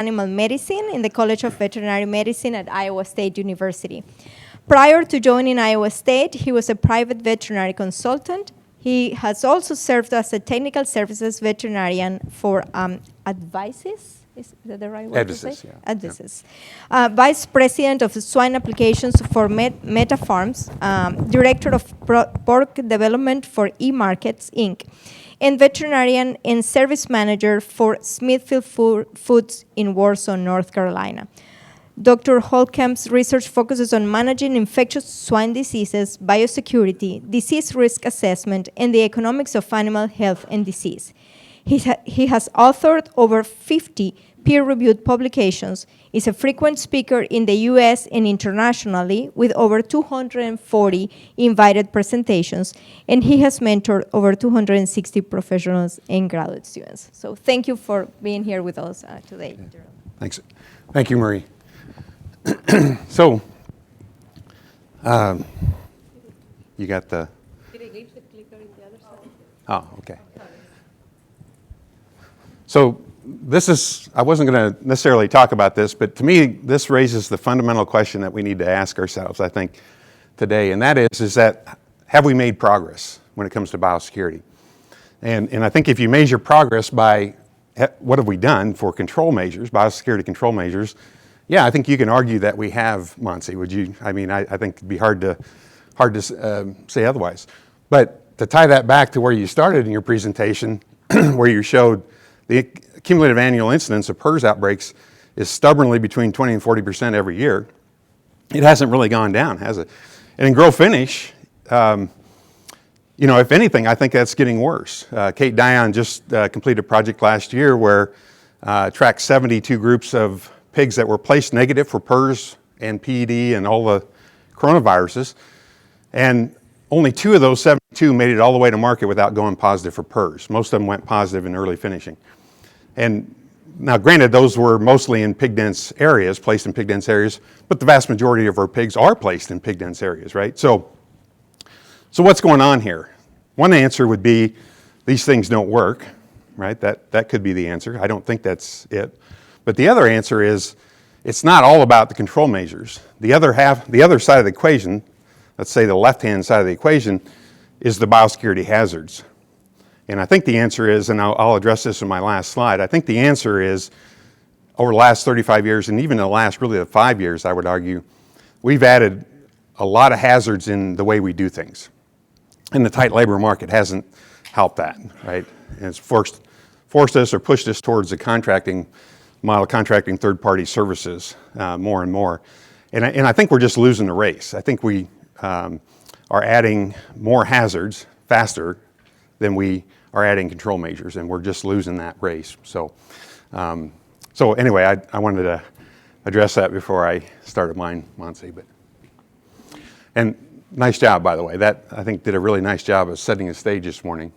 Animal Medicine in the College of Veterinary Medicine at Iowa State University. Prior to joining Iowa State, he was a private veterinary consultant. He has also served as a technical services veterinarian for Advices. Is that the right word to say? Yeah. Advices. Vice President of Swine Applications for Meta Farms, Director of Pork Development for eMarkets, Inc., and veterinarian and service manager for Smithfield Foods in Warsaw, North Carolina. Dr. Holtkamp's research focuses on managing infectious swine diseases, biosecurity, disease risk assessment, and the economics of animal health and disease. He has authored over 50 peer-reviewed publications, is a frequent speaker in the U.S. and internationally with over 240 invited presentations, and he has mentored over 260 professionals and graduate students. So thank you for being here with us today. Yeah. Thanks. Thank you, Marie. So, you got the... Did I leave the clicker in the other side? Oh, okay. So this is, I wasn't going to necessarily talk about this, but to me, this raises the fundamental question that we need to ask ourselves, I think, today, and that is that have we made progress when it comes to biosecurity? And I think if you measure progress by what have we done for control measures, biosecurity control measures, yeah, I think you can argue that we have, Monse, would you? I mean, I think it'd be hard to say otherwise. But to tie that back to where you started in your presentation, where you showed the cumulative annual incidence of PRRS outbreaks is stubbornly between 20 and 40% every year. It hasn't really gone down, has it? And in grow finish, you know, if anything, I think that's getting worse. Kate Dion just completed a project last year where tracked 72 groups of pigs that were placed negative for PRRS and PED and all the coronaviruses. And only 2 of those 72 made it all the way to market without going positive for PRRS. Most of them went positive in early finishing. And now, granted, those were mostly in pig-dense areas, placed in pig-dense areas, but the vast majority of our pigs are placed in pig-dense areas, right? So what's going on here? One answer would be these things don't work, right? That could be the answer. I don't think that's it. But the other answer is it's not all about the control measures. The other side of the equation, let's say the left-hand side of the equation, is the biosecurity hazards. And I think the answer is, and I'll address this in my last slide, I think the answer is over the last 35 years, and even the last really the 5 years, I would argue, we've added a lot of hazards in the way we do things. And the tight labor market hasn't helped that, right? And it's forced us or pushed us towards the contracting model, contracting third-party services more and more. And I think we're just losing the race. I think we are adding more hazards faster than we are adding control measures, and we're just losing that race. So anyway, I wanted to address that before I started mine, Monse. And nice job, by the way. That, I think, did a really nice job of setting the stage this morning.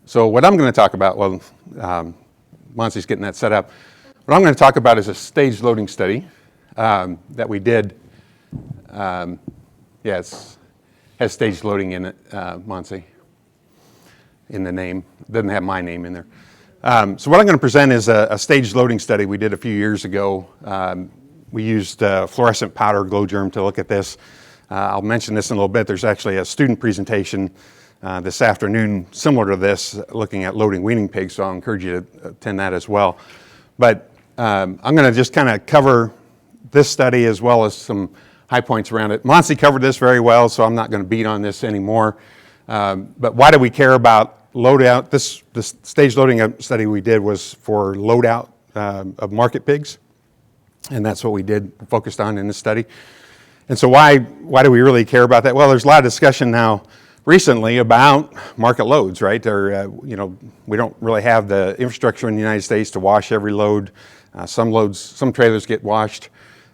So what I'm going to talk about, well, Monse's getting that set up. What I'm going to talk about is a stage loading study that we did. It has stage loading in it, Monse, in the name. It doesn't have my name in there. So what I'm going to present is a stage loading study we did a few years ago. We used fluorescent powder glow germ to look at this. I'll mention this in a little bit. There's actually a student presentation this afternoon similar to this, looking at loading weaning pigs, so I'll encourage you to attend that as well. But I'm going to just kind of cover this study as well as some high points around it. Monse covered this very well, so I'm not going to beat on this anymore. But why do we care about loadout? This stage loading study we did was for loadout of market pigs, and that's what we did, focused on in this study. And so why do we really care about that? Well, there's a lot of discussion now recently about market loads, right? We don't really have the infrastructure in the United States to wash every load. Some trailers get washed,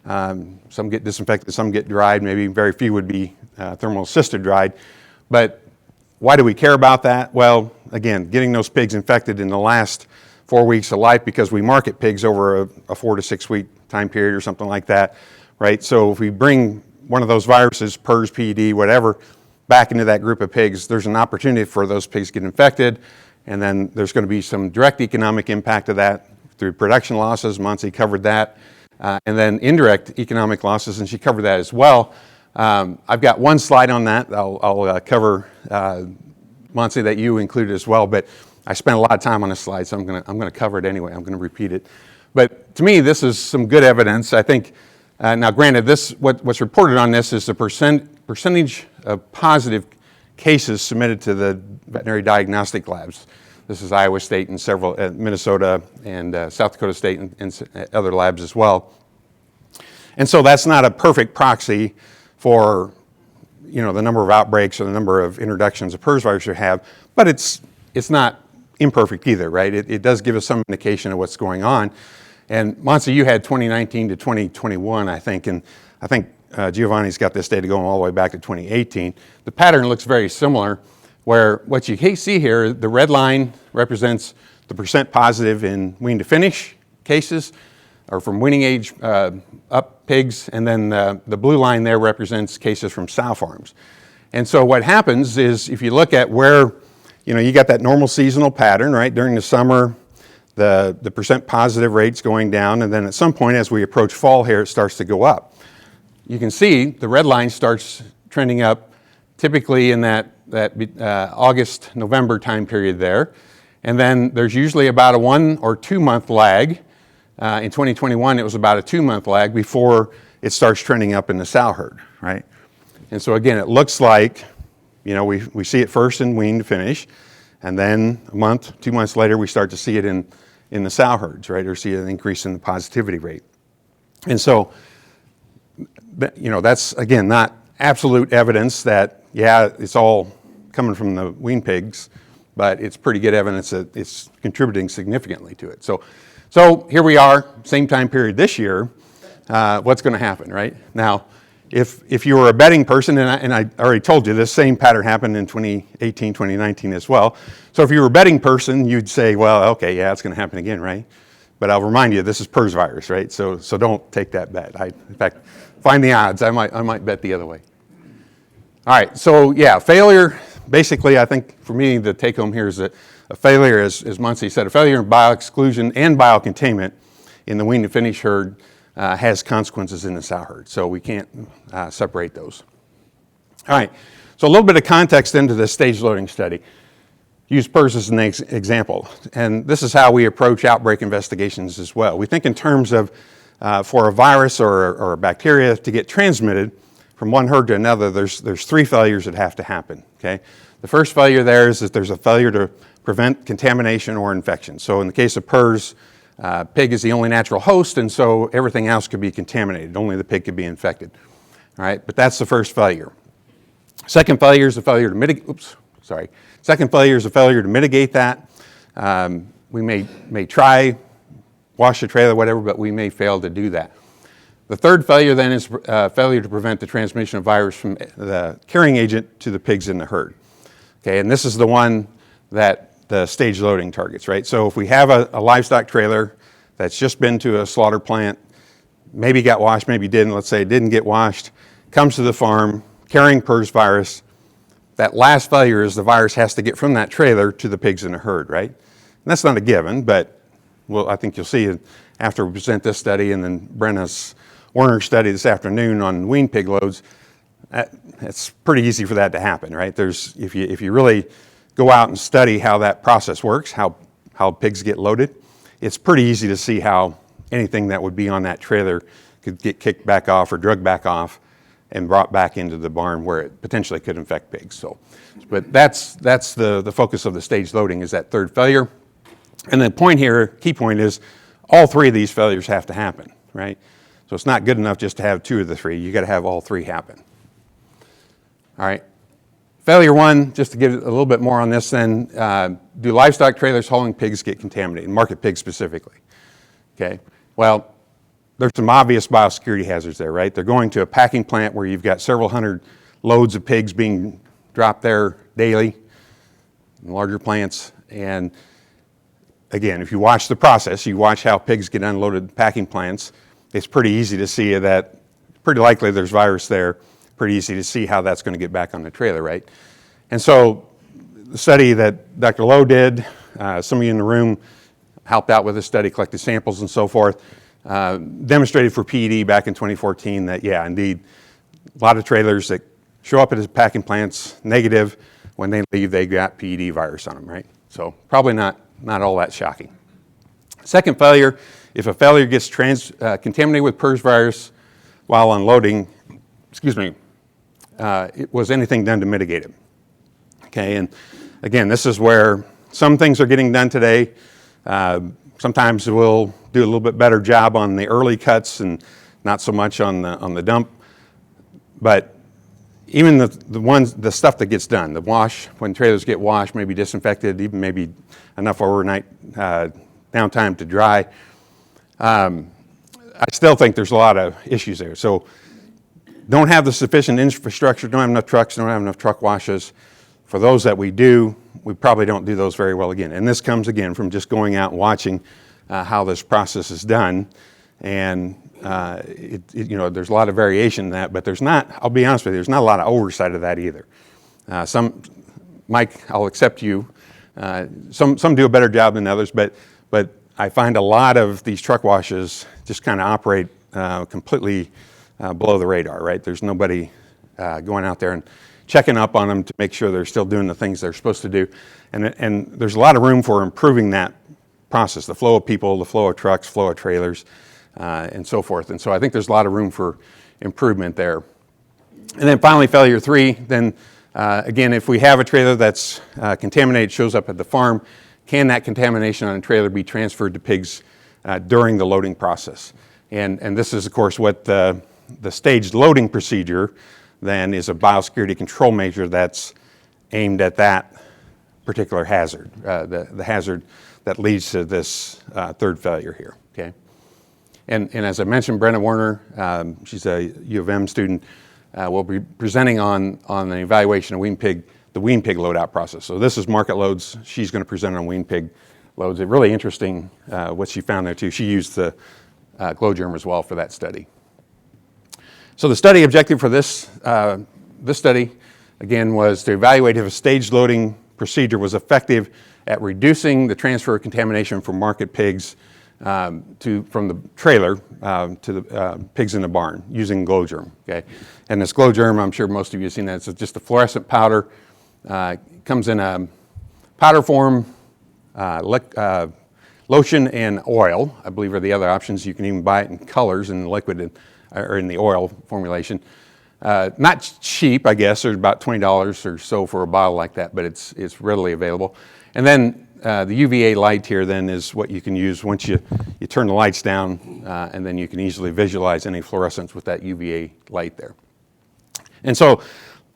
some get disinfected, some get dried. Maybe very few would be thermal assisted dried. But why do we care about that? Well, again, getting those pigs infected in the last 4 weeks of life, because we market pigs over a 4 to 6 week time period or something like that, right? So if we bring one of those viruses, PRRS, PED, whatever, back into that group of pigs, there's an opportunity for those pigs to get infected, And then there's going to be some direct economic impact of that through production losses. Monse covered that. And then indirect economic losses, and she covered that as well. I've got one slide on that. I'll cover, Monse, that you included as well. But I spent a lot of time on this slide, so I'm going to cover it anyway. I'm going to repeat it. But to me, this is some good evidence. I think, now granted, what's reported on this is the percentage of positive cases submitted to the veterinary diagnostic labs. This is Iowa State and several, Minnesota and South Dakota State and other labs as well. And so that's not a perfect proxy for, the number of outbreaks or the number of introductions of PRRS virus you have, but it's not imperfect either, right? It does give us some indication of what's going on. And Monse, you had 2019 to 2021, I think, and I think Giovanni's got this data going all the way back to 2018. The pattern looks very similar, where what you see here, the red line represents the percent positive in wean to finish cases, or from weaning age up pigs, and then the blue line there represents cases from sow farms. And so what happens is, if you look at where, you got that normal seasonal pattern, right? During the summer, the percent positive rate's going down, and then at some point as we approach fall here, it starts to go up. You can see the red line starts trending up typically in that August, November time period there. And then there's usually about a 1 or 2 month lag. In 2021, it was about a 2 month lag before it starts trending up in the sow herd, right? And so again, it looks like, we see it first in wean to finish, and then a month, 2 months later, we start to see it in the sow herds, right? Or see an increase in the positivity rate. And so, that's, again, not absolute evidence that, it's all coming from the wean pigs, but it's pretty good evidence that it's contributing significantly to it. So here we are, same time period this year. What's going to happen, right? Now, if you were a betting person, and I already told you this same pattern happened in 2018, 2019 as well. So if you were a betting person, you'd say, well, okay, it's going to happen again, right? But I'll remind you, this is PRRS virus, right? So don't take that bet. In fact, find the odds. I might bet the other way. All right, so failure. Basically, I think for me, the take home here is that a failure, as Monse said, a failure in bioexclusion and biocontainment in the wean to finish herd has consequences in the sow herd. So we can't separate those. All right, so a little bit of context into the stage loading study. Use PRRS as an example. And this is how we approach outbreak investigations as well. We think in terms of for a virus or a bacteria to get transmitted from one herd to another, there's 3 failures that have to happen, okay? The first failure there is that there's a failure to prevent contamination or infection. So in the case of PRRS, pig is the only natural host, and so everything else could be contaminated. Only the pig could be infected, all right? But that's the first failure. Second failure is a failure to mitigate, Second failure is a failure to mitigate that. We may try, wash the trailer, whatever, but we may fail to do that. The third failure then is failure to prevent the transmission of virus from the carrying agent to the pigs in the herd. Okay, and this is the one that the stage loading targets, right? So if we have a livestock trailer that's just been to a slaughter plant, maybe got washed, maybe didn't, let's say it didn't get washed, comes to the farm carrying PRRS virus, that last failure is the virus has to get from that trailer to the pigs in the herd, right? And that's not a given, but I think you'll see after we present this study and then Brenna's Werner study this afternoon on wean pig loads, it's pretty easy for that to happen, right? If you really go out and study how that process works, how pigs get loaded, it's pretty easy to see how anything that would be on that trailer could get kicked back off or drugged back off and brought back into the barn where it potentially could infect pigs. But that's the focus of the stage loading, is that third failure. And the point here, key point is, all 3 of these failures have to happen, right? So it's not good enough just to have 2 of the 3. You got to have all 3 happen. All right. Failure 1, just to give a little bit more on this then, do livestock trailers hauling pigs get contaminated, market pigs specifically? Okay. Well, there's some obvious biosecurity hazards there, right? They're going to a packing plant where you've got several hundred loads of pigs being dropped there daily in larger plants. And again, if you watch the process, you watch how pigs get unloaded in packing plants, it's pretty easy to see that pretty likely there's virus there. Pretty easy to see how that's going to get back on the trailer, right? And so the study that Dr. Lowe did. Some of you in the room helped out with this study, collected samples and so forth. Demonstrated for PED back in 2014 that, yeah, indeed, a lot of trailers that show up at the packing plants negative, when they leave, they got PED virus on them, right? So probably not all that shocking. Second failure, if a failure gets contaminated with PRRS virus while unloading, was anything done to mitigate it? Okay, and again, this is where some things are getting done today. Sometimes we'll do a little bit better job on the early cuts and not so much on the dump. But even the stuff that gets done, the wash, when trailers get washed, maybe disinfected, even maybe enough overnight downtime to dry, I still think there's a lot of issues there. So don't have the sufficient infrastructure, don't have enough trucks, don't have enough truck washes. For those that we do, we probably don't do those very well again. And this comes again from just going out and watching how this process is done. And there's a lot of variation in that, but there's not, I'll be honest with you, there's not a lot of oversight of that either. Mike, I'll accept you. Some do a better job than others, but I find a lot of these truck washes just kind of operate completely below the radar, right? There's nobody going out there and checking up on them to make sure they're still doing the things they're supposed to do. And there's a lot of room for improving that process, the flow of people, the flow of trucks, flow of trailers, and so forth. And so I think there's a lot of room for improvement there. And then finally, failure 3, then again, if we have a trailer that's contaminated, shows up at the farm, can that contamination on a trailer be transferred to pigs during the loading process? And this is, of course, what the staged loading procedure then is a biosecurity control measure that's aimed at that particular hazard, the hazard that leads to this third failure here, okay? And as I mentioned, Brenna Warner, she's a U of M student, will be presenting on an evaluation of the wean pig loadout process. So this is market loads. She's going to present on wean pig loads. It's really interesting what she found there too. She used the glow germ as well for that study. So the study objective for this study, again, was to evaluate if a staged loading procedure was effective at reducing the transfer of contamination from market pigs from the trailer to the pigs in the barn using glow germ. Okay, and this glow germ, I'm sure most of you have seen that. It's just a fluorescent powder. Comes in a powder form, lotion, and oil. I believe are the other options. You can even buy it in colors in the liquid or in the oil formulation. Not cheap, I guess. There's about $20 or so for a bottle like that, but it's readily available. And then the UVA light here then is what you can use once you turn the lights down, and then you can easily visualize any fluorescence with that UVA light there. And so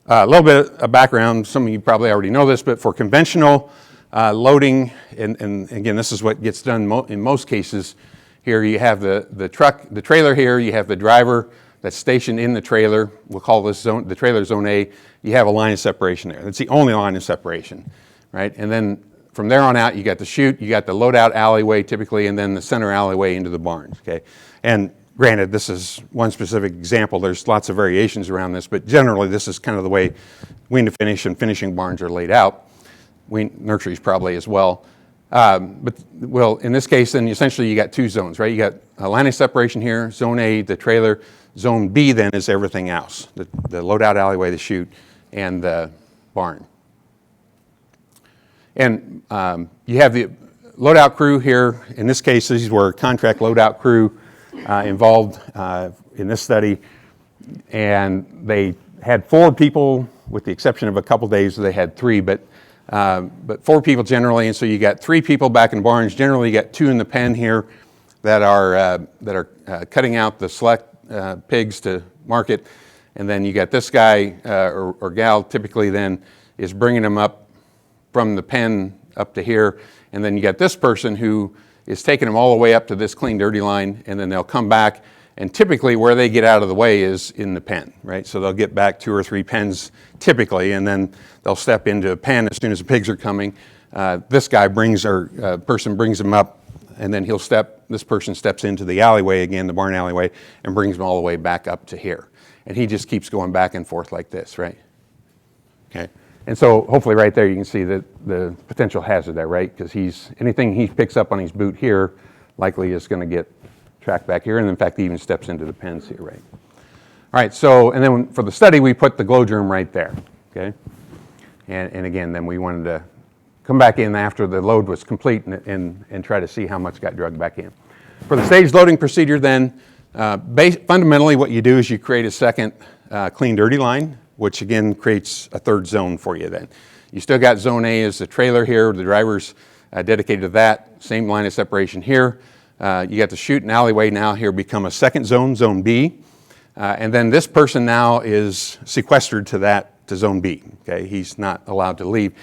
a little bit of background, some of you probably already know this, but for conventional loading, and again, this is what gets done in most cases. Here you have the trailer here, you have the driver that's stationed in the trailer. We'll call this the trailer zone A. You have a line of separation there. That's the only line of separation, right? And then from there on out, you got the chute, you got the loadout alleyway typically, and then the center alleyway into the barns, okay? And granted, this is one specific example. There's lots of variations around this, but generally this is kind of the way wean to finish and finishing barns are laid out. Nurseries probably as well. Well, in this case, then essentially you got two zones, right? You got a line of separation here, zone A, the trailer. Zone B then is everything else, the loadout alleyway, the chute, and the barn. And you have the loadout crew here. In this case, these were contract loadout crew involved in this study. And they had 4 people, with the exception of a couple days where they had 3, but 4 people generally. And so you got 3 people back in barns. Generally, you got 2 in the pen here that are cutting out the select pigs to market. And then you got this guy or gal typically then is bringing them up from the pen up to here. And then you got this person who is taking them all the way up to this clean dirty line, and then they'll come back, and typically where they get out of the way is in the pen, right? So they'll get back 2 or 3 pens typically, and then they'll step into a pen as soon as the pigs are coming. This guy person brings them up, and then this person steps into the alleyway again, the barn alleyway, and brings them all the way back up to here. And he just keeps going back and forth like this, right? Okay. And so hopefully right there you can see the potential hazard there, right? Because anything he picks up on his boot here likely is going to get tracked back here, and in fact he even steps into the pens here, right? All right, so, and then for the study we put the glow germ right there, okay? And again, then we wanted to come back in after the load was complete and try to see how much got drugged back in. For the stage loading procedure then, fundamentally what you do is you create a second clean dirty line, which again creates a third zone for you then. You still got zone A as the trailer here, the driver's dedicated to that, same line of separation here. You got the chute and alleyway now here become a second zone, zone B. And then this person now is sequestered to zone B, okay? He's not allowed to leave.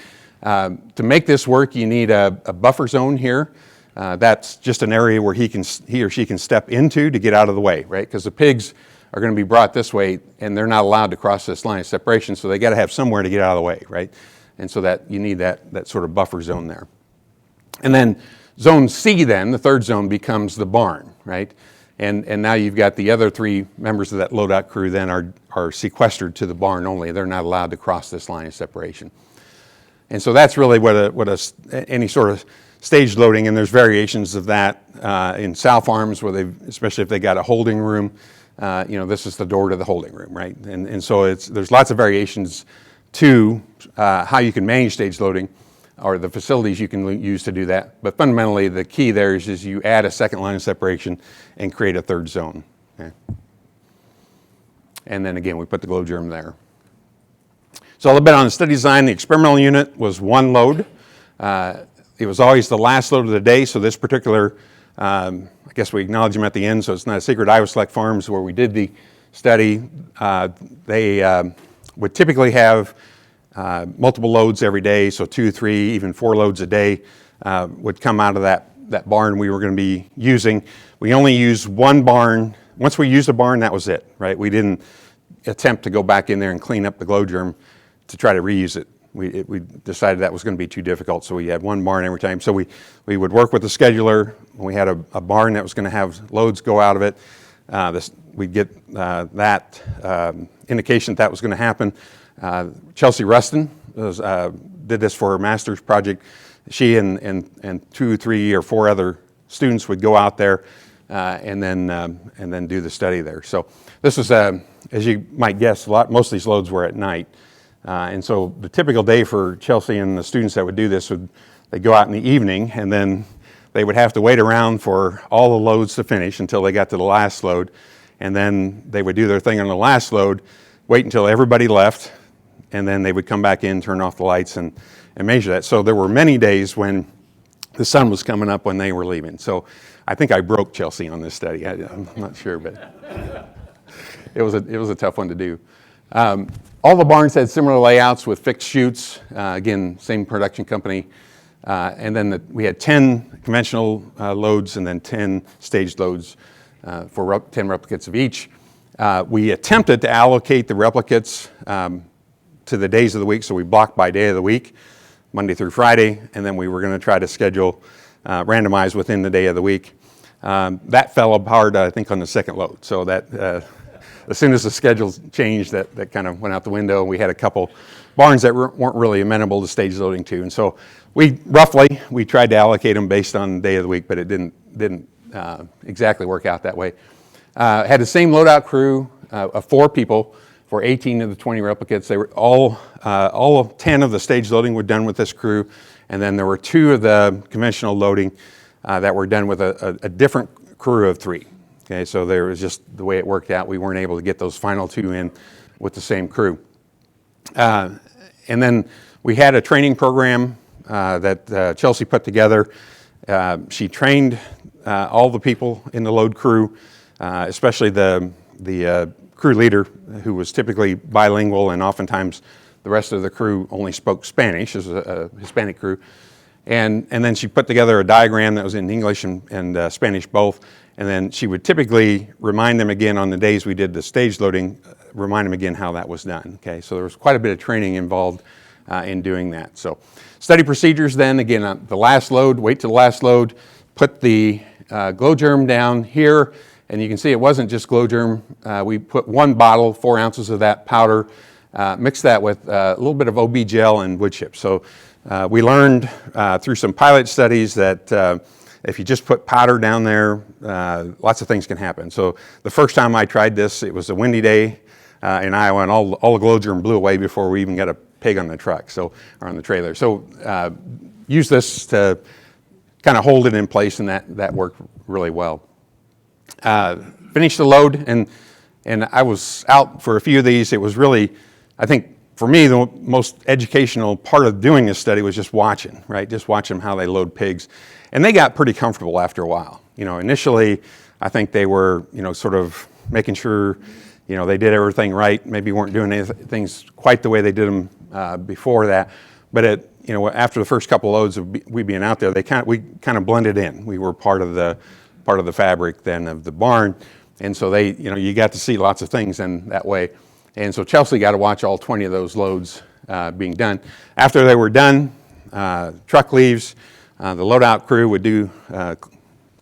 To make this work, you need a buffer zone here. That's just an area where he or she can step into to get out of the way, right? Because the pigs are going to be brought this way, and they're not allowed to cross this line of separation, so they got to have somewhere to get out of the way, right? And so that you need that sort of buffer zone there. And then zone C then, the third zone, becomes the barn, right? And now you've got the other three members of that loadout crew then are sequestered to the barn only. They're not allowed to cross this line of separation. And so that's really what any sort of stage loading, and there's variations of that in sow farms where especially if they got a holding room, this is the door to the holding room, right? And so there's lots of variations to how you can manage stage loading or the facilities you can use to do that. But fundamentally, the key there is you add a second line of separation and create a third zone. Okay? And then again, we put the glow germ there. So a little bit on the study design. The experimental unit was one load. It was always the last load of the day, so this particular, I guess we acknowledge them at the end, so it's not a secret. Iowa Select Farms, where we did the study, they would typically have multiple loads every day, so 2, 3, even 4 loads a day would come out of that barn we were going to be using. We only used one barn. Once we used a barn, that was it, right? We didn't attempt to go back in there and clean up the glow germ to try to reuse it. We decided that was going to be too difficult, so we had one barn every time. So we would work with the scheduler. When we had a barn that was going to have loads go out of it, we'd get that indication that was going to happen. Chelsea Rustin did this for her master's project. She and 2, 3, or 4 other students would go out there and then do the study there. So this was, as you might guess, most of these loads were at night. And so the typical day for Chelsea and the students that would do this they'd go out in the evening, and then they would have to wait around for all the loads to finish until they got to the last load. And then they would do their thing on the last load, wait until everybody left, and then they would come back in, turn off the lights, and measure that. So there were many days when the sun was coming up when they were leaving. So I think I broke Chelsea on this study. I'm not sure, but it was a tough one to do. All the barns had similar layouts with fixed chutes. Again, same production company. And then we had 10 conventional loads and then 10 staged loads for 10 replicates of each. We attempted to allocate the replicates to the days of the week, so we blocked by day of the week, Monday through Friday, and then we were going to try to schedule, randomize within the day of the week. That fell apart, I think, on the second load. So that as soon as the schedule changed, that kind of went out the window. We had a couple barns that weren't really amenable to stage loading too, and so we tried to allocate them based on the day of the week, but it didn't exactly work out that way. Had the same loadout crew of 4 people for 18 of the 20 replicates. They were all of 10 of the stage loading were done with this crew, and then there were 2 of the conventional loading that were done with a different crew of 3. Okay, so there was just the way it worked out. We weren't able to get those final 2 in with the same crew. And then we had a training program that Chelsea put together. She trained all the people in the load crew, especially the crew leader, who was typically bilingual, and oftentimes the rest of the crew only spoke Spanish, as a Hispanic crew. And then she put together a diagram that was in English and Spanish both. And then she would typically remind them again on the days we did the stage loading, remind them again how that was done. Okay, so there was quite a bit of training involved in doing that. So study procedures then, again, on the last load, wait till the last load, put the glow germ down here, and you can see it wasn't just glow germ. We put 1 bottle, 4 ounces of that powder mix that with a little bit of OB gel and wood chips. So we learned through some pilot studies that if you just put powder down there, lots of things can happen. So the first time I tried this, it was a windy day in Iowa, and all the glow germ blew away before we even got a pig on the truck, or on the trailer. So use this to kind of hold it in place, and that worked really well. Finished the load, and I was out for a few of these. It was really, I think, for me, the most educational part of doing this study was just watching, right? Just watching how they load pigs. And they got pretty comfortable after a while. Initially, I think they were, sort of making sure, they did everything right. Maybe weren't doing things quite the way they did them before that. But after the first couple loads of we being out there, we kind of blended in. We were part of the fabric then of the barn, and so you got to see lots of things in that way. And so Chelsea got to watch all 20 of those loads being done. After they were done, truck leaves. The loadout crew would do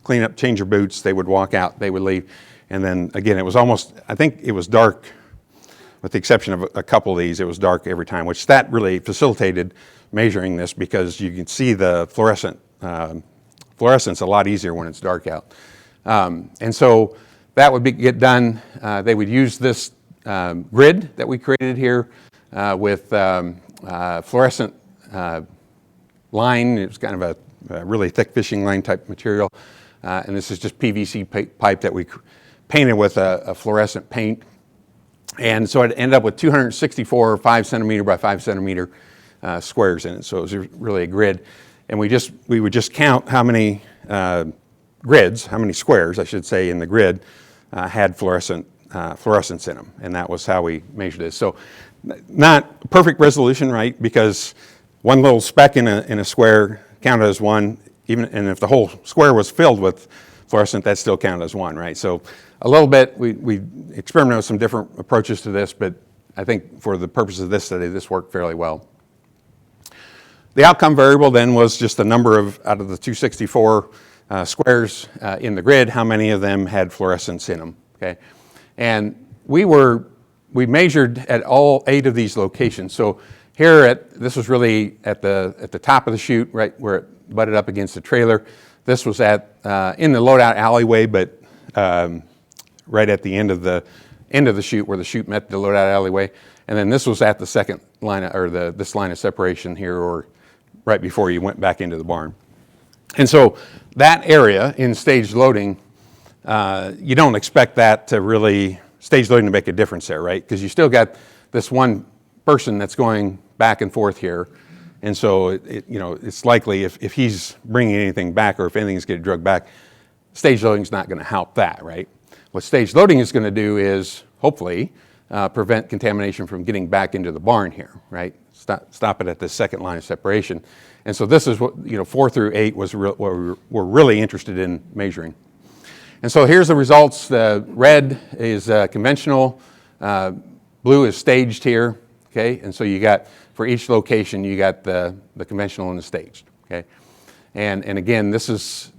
clean up, change your boots. They would walk out. They would leave, and then again, it was I think it was dark, with the exception of a couple of these. It was dark every time, which that really facilitated measuring this because you can see the fluorescence a lot easier when it's dark out. And so that would get done. They would use this grid that we created here with fluorescent line. It was kind of a really thick fishing line type material. And this is just PVC pipe that we painted with a fluorescent paint. And so it ended up with 264 5 centimeter by 5 centimeter squares in it. So it was really a grid. And we would just count how many how many squares, I should say, in the grid had fluorescence in them. And that was how we measured this. So not perfect resolution, right? Because one little speck in a square counted as one, and if the whole square was filled with fluorescent, that still counted as one, right? So a little bit, we experimented with some different approaches to this, but I think for the purpose of this study, this worked fairly well. The outcome variable then was just the number out of the 264 squares in the grid, how many of them had fluorescence in them, okay? And we measured at all 8 of these locations. So this was really at the top of the chute, right where it butted up against the trailer. This was in the loadout alleyway, but right at the end of the chute where the chute met the loadout alleyway. And then this was at the second line, this line of separation here, or right before you went back into the barn. And so that area in staged loading, you don't expect that to really, staged loading to make a difference there, right? Because you still got this one person that's going back and forth here. And so, it's likely if he's bringing anything back or if anything's getting drugged back, staged loading is not going to help that, right? What staged loading is going to do is, hopefully, prevent contamination from getting back into the barn here, right? Stop it at the second line of separation. And so this is what, 4 through 8 was what we're really interested in measuring. And so here's the results. The red is conventional, blue is staged here, okay? And so you got, for each location, you got the conventional and the staged, okay? And again, this is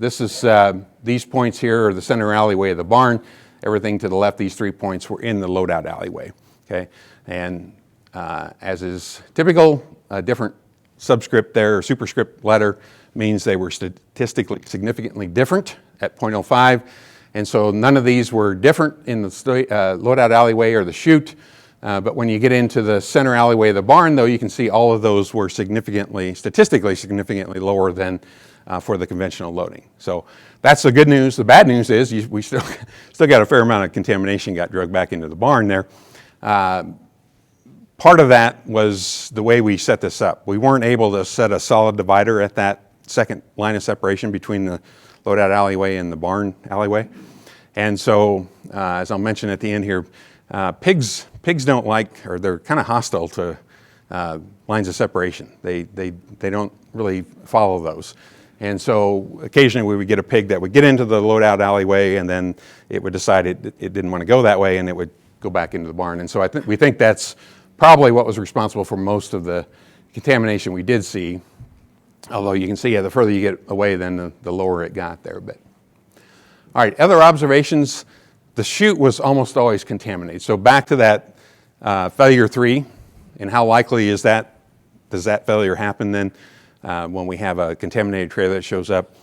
these points here are the center alleyway of the barn. Everything to the left, these 3 points were in the loadout alleyway, okay? And as is typical, a different subscript there, or superscript letter, means they were statistically significantly different at 0.05. And so none of these were different in the loadout alleyway or the chute. But when you get into the center alleyway of the barn, though, you can see all of those were statistically significantly lower than for the conventional loading. So that's the good news. The bad news is we still got a fair amount of contamination got drugged back into the barn there. Part of that was the way we set this up. We weren't able to set a solid divider at that second line of separation between the loadout alleyway and the barn alleyway. And so, as I'll mention at the end here, pigs don't like, or they're kind of hostile to lines of separation. They don't really follow those. And so occasionally we would get a pig that would get into the loadout alleyway, and then it would decide it didn't want to go that way, and it would go back into the barn. And so we think that's probably what was responsible for most of the contamination we did see. Although you can see, the further you get away, then the lower it got there. But all right, other observations. The chute was almost always contaminated. So back to that failure 3, And how likely is that, does that failure happen then when we have a contaminated trailer that shows up?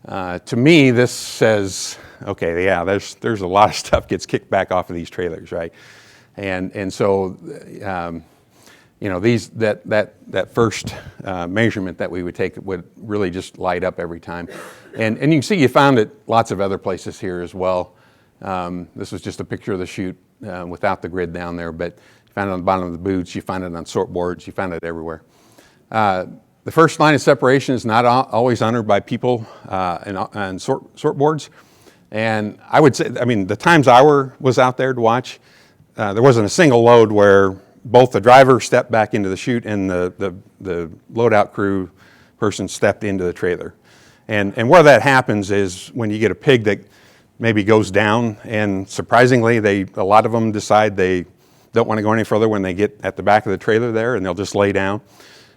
To me, this says, okay, yeah, there's a lot of stuff gets kicked back off of these trailers, right? And so, that first measurement that we would take would really just light up every time. And you can see you found it lots of other places here as well. This was just a picture of the chute without the grid down there, but you found it on the bottom of the boots, you find it on sort boards, you find it everywhere. The first line of separation is not always honored by people on sort boards. And I would say, the times I was out there to watch, there wasn't a single load where both the driver stepped back into the chute and the load-out crew person stepped into the trailer. And where that happens is when you get a pig that maybe goes down, and surprisingly, a lot of them decide they don't want to go any further when they get at the back of the trailer there, and they'll just lay down.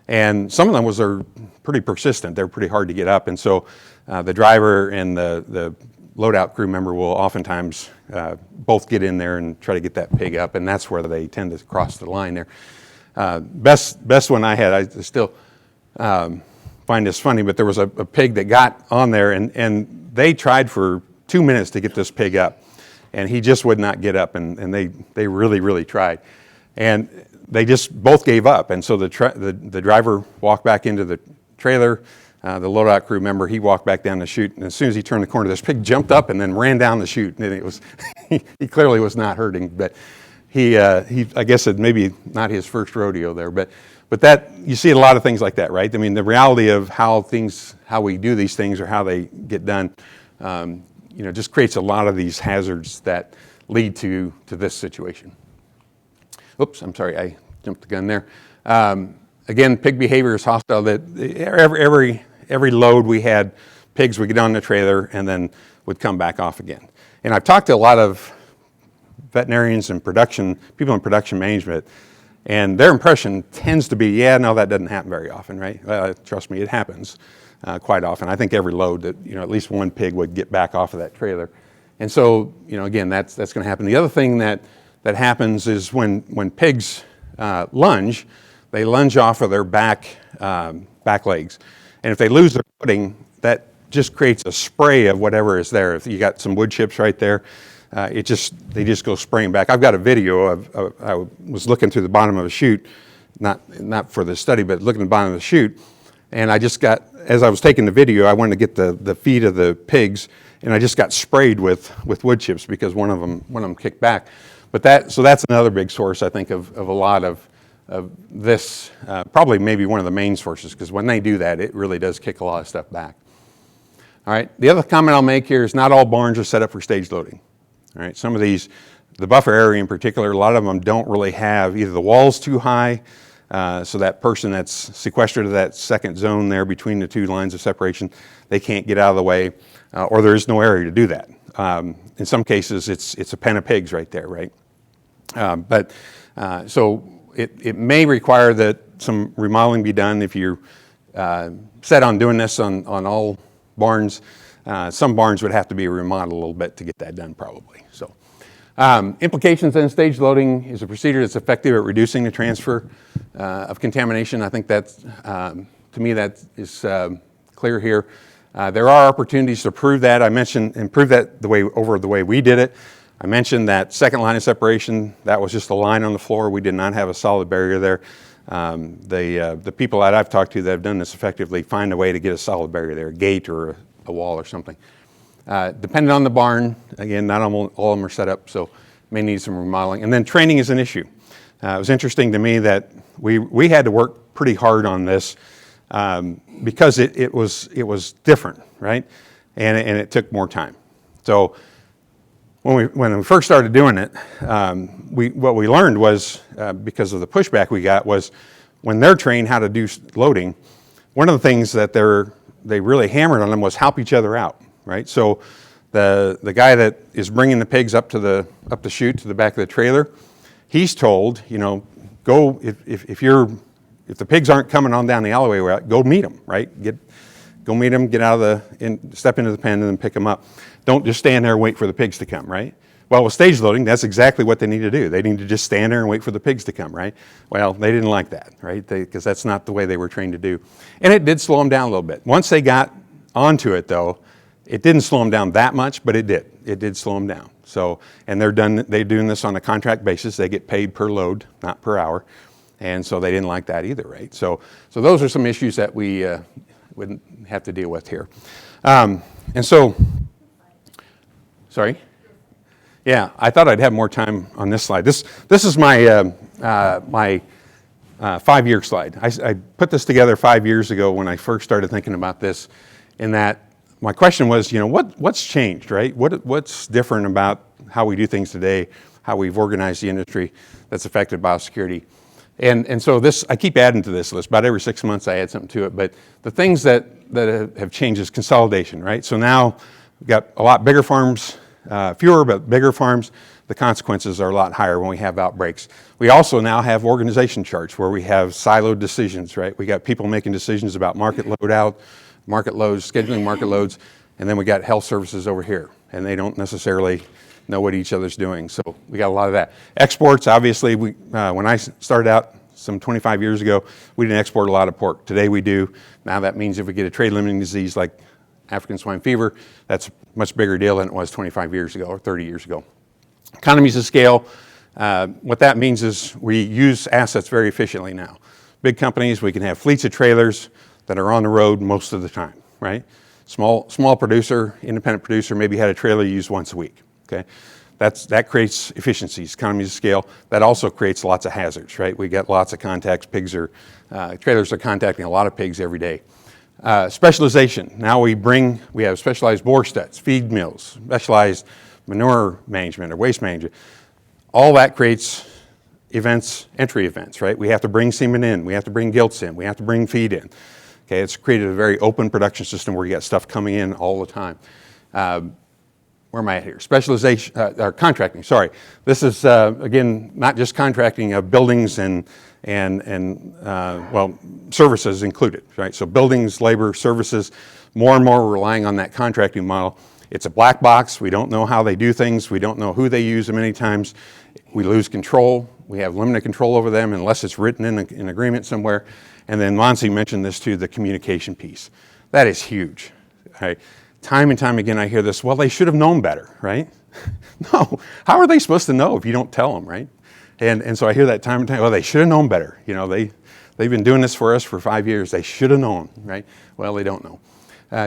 And some of them are pretty persistent. They're pretty hard to get up. And so the driver and the load-out crew member will oftentimes both get in there and try to get that pig up, and that's where they tend to cross the line there. Best one I had, I still find this funny, but there was a pig that got on there, and they tried for 2 minutes to get this pig up, and he just would not get up, and they really, really tried. And they just both gave up, and so the driver walked back into the trailer. The loadout crew member, he walked back down the chute, and as soon as he turned the corner, this pig jumped up and then ran down the chute. And it was, he clearly was not hurting, but he I guess it maybe not his first rodeo there, but that you see a lot of things like that, right? The reality of how we do these things or how they get done, just creates a lot of these hazards that lead to this situation. Oops, I'm sorry, I jumped the gun there. Again, pig behavior is hostile. That every load we had, pigs would get on the trailer and then would come back off again. And I've talked to a lot of veterinarians and people in production management, and their impression tends to be, yeah, no, that doesn't happen very often, right? Trust me, it happens quite often. I think every load that, at least one pig would get back off of that trailer. And so, again, that's going to happen. The other thing that happens is when pigs lunge, they lunge off of their back legs. And if they lose their footing, that just creates a spray of whatever is there. If you got some wood chips right there, they just go spraying back. I've got a video of I was looking through the bottom of a chute, not for the study, but looking at the bottom of the chute, and I just got, as I was taking the video, I wanted to get the feet of the pigs, and I just got sprayed with wood chips because one of them kicked back. So that's another big source, I think, of a lot of this, probably maybe one of the main sources, because when they do that, it really does kick a lot of stuff back. All right, the other comment I'll make here is not all barns are set up for stage loading. All right, some of these, the buffer area in particular, a lot of them don't really have either the walls too high, so that person that's sequestered to that second zone there between the two lines of separation, they can't get out of the way, or there is no area to do that. In some cases, it's a pen of pigs right there, right? So it may require that some remodeling be done if you're set on doing this on all barns. Some barns would have to be remodeled a little bit to get that done probably. So implications in stage loading is a procedure that's effective at reducing the transfer of contamination. I think that's, to me, that is clear here. There are opportunities to prove that. I mentioned and prove that the way we did it. I mentioned that second line of separation, that was just a line on the floor. We did not have a solid barrier there. The people that I've talked to that have done this effectively find a way to get a solid barrier there, a gate or a wall or something. Depending on the barn, again, not all of them are set up, so may need some remodeling. And then training is an issue. It was interesting to me that we had to work pretty hard on this because it was different, right? And it took more time. So when we first started doing it, what we learned was, because of the pushback we got, was when they're trained how to do loading, one of the things that they really hammered on them was help each other out, right? So the guy that is bringing the pigs up the chute to the back of the trailer, he's told, go if the pigs aren't coming on down the alleyway route, go meet them, right? Go meet them, get out of step into the pen and then pick them up. Don't just stand there and wait for the pigs to come, right? Well, with stage loading, that's exactly what they need to do. They need to just stand there and wait for the pigs to come, right? Well, they didn't like that, right? Because that's not the way they were trained to do. And it did slow them down a little bit. Once they got onto it, though, it didn't slow them down that much, but it did. It did slow them down. So, and they're doing this on a contract basis. They get paid per load, not per hour. And so they didn't like that either, right? So those are some issues that we wouldn't have to deal with here. And so, sorry? Yeah, I thought I'd have more time on this slide. This is my my 5-year slide. I put this together 5 years ago when I first started thinking about this, in that my question was, what's changed, right? What's different about how we do things today, how we've organized the industry that's affected biosecurity? And so this, I keep adding to this list. About every 6 months I add something to it. But the things that have changed is consolidation, right? So now we've got a lot bigger farms, fewer but bigger farms. The consequences are a lot higher when we have outbreaks. We also now have organization charts where we have siloed decisions, right? We got people making decisions about market load out, market loads, scheduling market loads, and then we got health services over here, and they don't necessarily know what each other's doing. So we got a lot of that. Exports, obviously, when I started out some 25 years ago, we didn't export a lot of pork. Today we do. Now that means if we get a trade-limiting disease like African swine fever, that's a much bigger deal than it was 25 years ago or 30 years ago. Economies of scale, what that means is we use assets very efficiently now. Big companies, we can have fleets of trailers that are on the road most of the time, right? Small producer, independent producer, maybe had a trailer used once a week, okay? That creates efficiencies, economies of scale. That also creates lots of hazards, right? We get lots of contacts. Trailers are contacting a lot of pigs every day. Specialization. Now we have specialized boar studs, feed mills, specialized manure management or waste management. All that creates entry events, right? We have to bring semen in, we have to bring gilts in, we have to bring feed in. Okay, it's created a very open production system where you got stuff coming in all the time. Where am I at here? Specialization, or contracting, sorry. This is, again, not just contracting of buildings and services included, right? So buildings, labor, services, more and more we're relying on that contracting model. It's a black box. We don't know how they do things. We don't know who they use many times. We lose control. We have limited control over them unless it's written in an agreement somewhere. And then Monsi mentioned this too, the communication piece. That is huge, right? Time and time again I hear this, well, they should have known better, right? No, how are they supposed to know if you don't tell them, right? And so I hear that time and time, well, they should have known better. They've been doing this for us for 5 years. They should have known, right? Well, they don't know.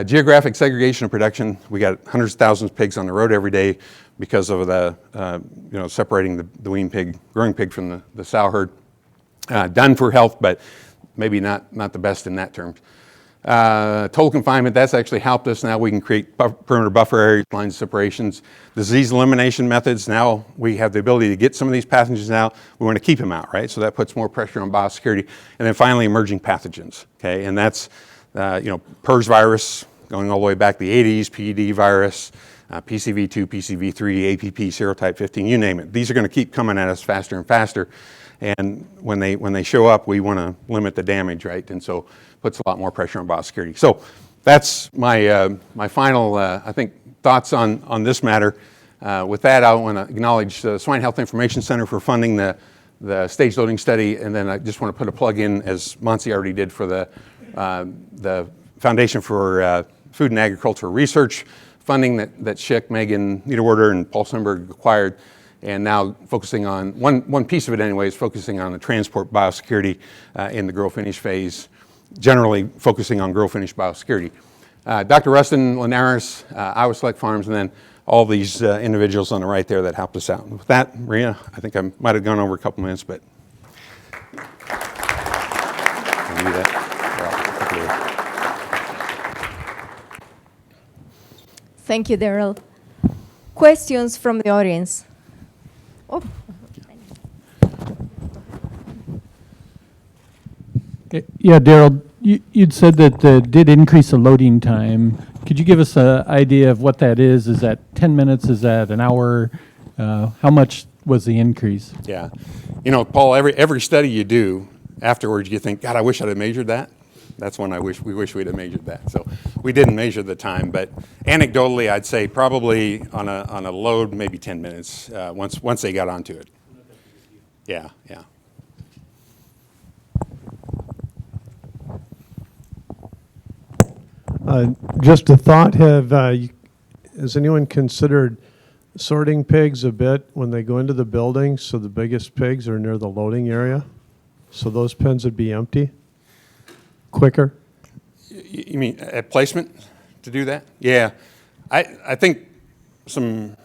Geographic segregation of production. We got hundreds of thousands of pigs on the road every day because of the, separating the wean pig, growing pig from the sow herd. Done for health, but maybe not the best in that terms. Total confinement, that's actually helped us. Now we can create perimeter buffer areas, lines of separations. Disease elimination methods, now we have the ability to get some of these pathogens out. We want to keep them out, right? So that puts more pressure on biosecurity. And then finally, emerging pathogens, okay? And that's, PRRS virus, going all the way back to the 80s, PED virus, PCV2, PCV3, APP, serotype 15, you name it. These are going to keep coming at us faster and faster. And when they show up, we want to limit the damage, right? And so puts a lot more pressure on biosecurity. So that's my final, I think, thoughts on this matter. With that, I want to acknowledge the Swine Health Information Center for funding the stage loading study, and then I just want to put a plug in, as Monsi already did, for the Foundation for Food and Agricultural Research funding that Schick, Megan Niederwerder, and Paul Sundberg acquired. And now focusing on, one piece of it anyway, is focusing on the transport biosecurity in the grow-finish phase, generally focusing on grow-finish biosecurity. Dr. Rustin Linares, Iowa Select Farms, and then all these individuals on the right there that helped us out. And with that, Maria, I think I might have gone over a couple minutes, but I'll do that. Thank you, Derald. Questions from the audience? Oh. Yeah, Derald, you'd said that did increase the loading time. Could you give us an idea of what that is? Is that 10 minutes? Is that an hour? How much was the increase? Yeah. Paul, every study you do, afterwards you think, God, I wish I'd have measured that. That's one we wish we'd have measured that. So we didn't measure the time, but anecdotally, I'd say probably on a load, maybe 10 minutes once they got onto it. Yeah, yeah. Just a thought, has anyone considered sorting pigs a bit when they go into the building so the biggest pigs are near the loading area? So those pens would be empty quicker? You mean at placement to do that? Yeah. I think some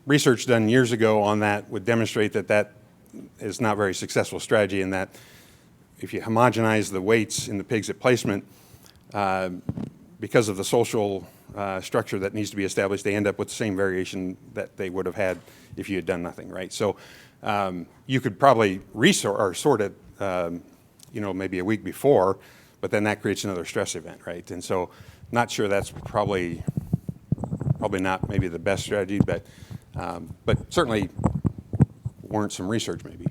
research done years ago on that would demonstrate that is not a very successful strategy, and that if you homogenize the weights in the pigs at placement, because of the social structure that needs to be established, they end up with the same variation that they would have had if you had done nothing, right? So you could probably sort it, maybe a week before, but then that creates another stress event, right? And so not sure that's probably not maybe the best strategy, but certainly warrants some research maybe.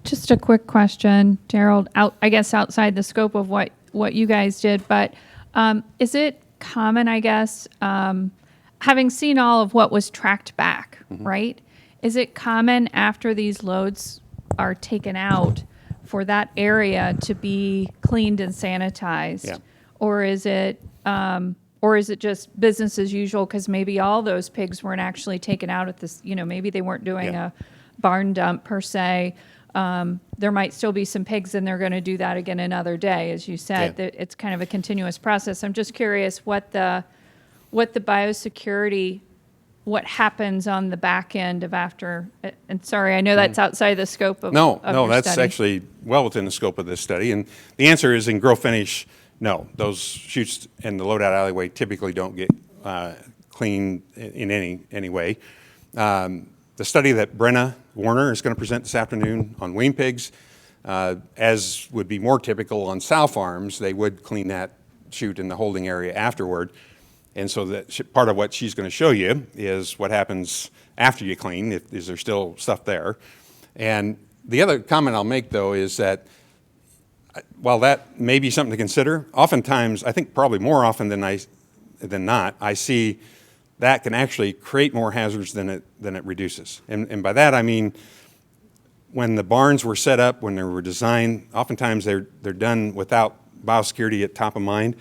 Just a quick question, Derald, I guess outside the scope of what you guys did, but is it common, I guess, having seen all of what was tracked back, right? Is it common after these loads are taken out for that area to be cleaned and sanitized? Yeah. Or is it just business as usual because maybe all those pigs weren't actually taken out at this, maybe they weren't doing a barn dump per se. There might still be some pigs and they're going to do that again another day, as you said. Yeah. It's kind of a continuous process. I'm just curious what the biosecurity, what happens on the back end of after, and sorry, I know that's outside the scope of No, your that's study. actually well within the scope of this study. And the answer is in grow finish, no. Those chutes in the loadout alleyway typically don't get cleaned in any way. The study that Brenna Warner is going to present this afternoon on wean pigs, as would be more typical on sow farms, they would clean that chute in the holding area afterward. And so that part of what she's going to show you is what happens after you clean, is there still stuff there. And the other comment I'll make, though, is that while that may be something to consider, oftentimes, I think probably more often than not, I see that can actually create more hazards than it reduces. And by that I mean, when the barns were set up, when they were designed, oftentimes they're done without biosecurity at top of mind.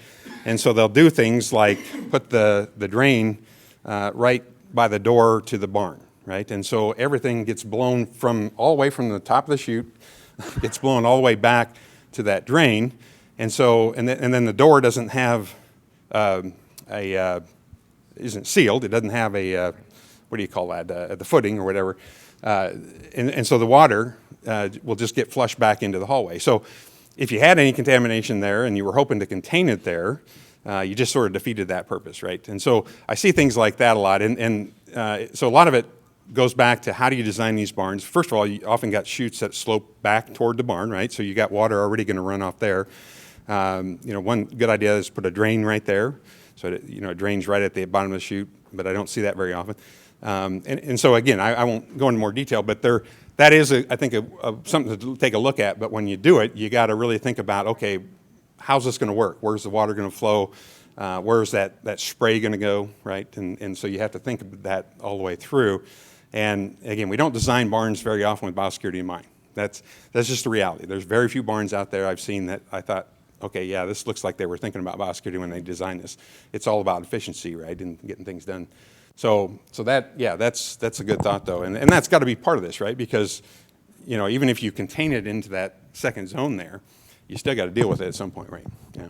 And so they'll do things like put the drain right by the door to the barn, right? And so everything gets blown all the way from the top of the chute, gets blown all the way back to that drain. And so, and then the door doesn't have isn't sealed. It doesn't have a, what do you call that, the footing or whatever. And so the water will just get flushed back into the hallway. So if you had any contamination there and you were hoping to contain it there, you just sort of defeated that purpose, right? And so I see things like that a lot. And so a lot of it goes back to how do you design these barns. First of all, you often got chutes that slope back toward the barn, right? So you got water already going to run off there. One good idea is put a drain right there. So it drains right at the bottom of the chute, but I don't see that very often. And so again, I won't go into more detail, but that is, I think, something to take a look at. But when you do it, you got to really think about, okay, how's this going to work? Where's the water going to flow? Where's that spray going to go, right? And so you have to think of that all the way through. And again, we don't design barns very often with biosecurity in mind. That's just the reality. There's very few barns out there I've seen that I thought, okay, yeah, this looks like they were thinking about biosecurity when they designed this. It's all about efficiency, right, and getting things done. So that's a good thought, though. And that's got to be part of this, right? Because, even if you contain it into that second zone there, you still got to deal with it at some point, right? Yeah.